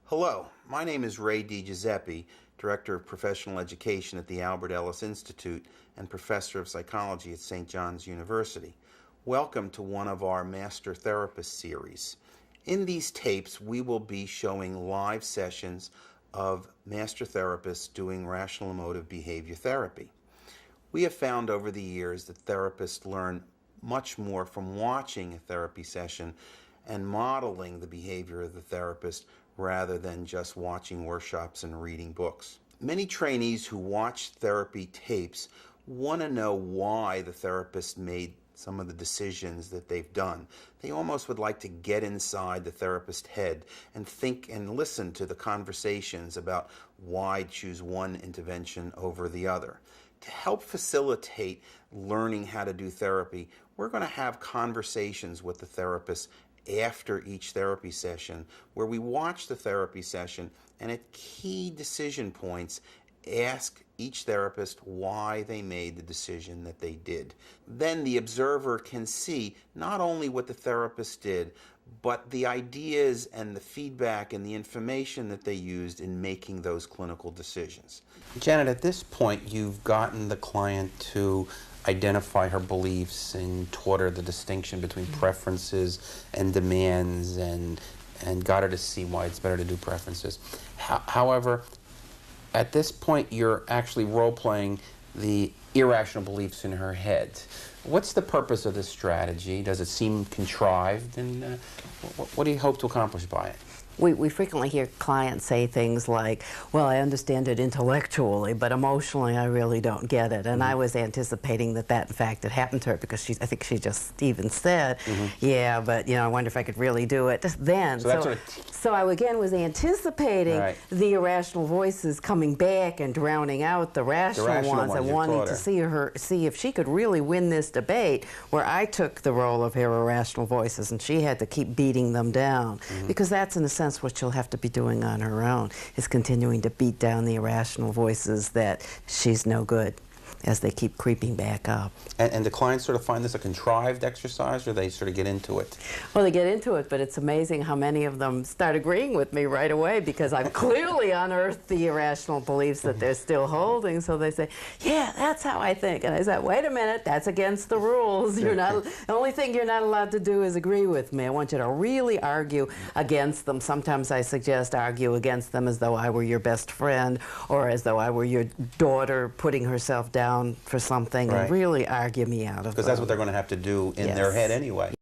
Hello, my name is Ray DiGiuseppe, Director of Professional Education at the Albert Ellis Institute and Professor of Psychology at St. John's University. Welcome to one of our Master Therapist series. In these tapes, we will be showing live sessions of master therapists doing rational emotive behavior therapy. We have found over the years that therapists learn much more from watching a therapy session and modeling the behavior of the therapist rather than just watching workshops and reading books. Many trainees who watch therapy tapes want to know why the therapist made some of the decisions that they've done. They almost would like to get inside the therapist's head and think and listen to the conversations about why choose one intervention over the other. To help facilitate learning how to do therapy, we're going to have conversations with the therapist after each therapy session where we watch the therapy session and at key decision points ask each therapist why they made the decision that they did. Then the observer can see not only what the therapist did, but the ideas and the feedback and the information that they used in making those clinical decisions. Janet, at this point you've gotten the client to identify her beliefs and taught her the distinction between preferences and demands and got her to see why it's better to do preferences. However, at this point you're actually role-playing the irrational beliefs in her head. What's the purpose of this strategy? Does it seem contrived? And what do you hope to accomplish by it? We frequently hear clients say things like, well, I understand it intellectually, but emotionally I really don't get it. And I was anticipating that in fact had happened to her because I think she just even said, yeah, but I wonder if I could really do it then. So I again was anticipating the irrational voices coming back and drowning out the rational ones and wanting to see if she could really win this debate where I took the role of her irrational voices and she had to keep beating them down. Because that's in a sense what she'll have to be doing on her own, is continuing to beat down the irrational voices that she's no good as they keep creeping back up. And the clients sort of find this a contrived exercise, or they sort of get into it? Well, they get into it, but it's amazing how many of them start agreeing with me right away because I've clearly unearthed the irrational beliefs that they're still holding. So they say, yeah, that's how I think. And I said, wait a minute, that's against the rules. You're not, the only thing you're not allowed to do is agree with me. I want you to really argue against them. Sometimes I suggest argue against them as though I were your best friend or as though I were your daughter putting herself down for something and really argue me out of it. Because that's what they're going to have to do in their head anyway.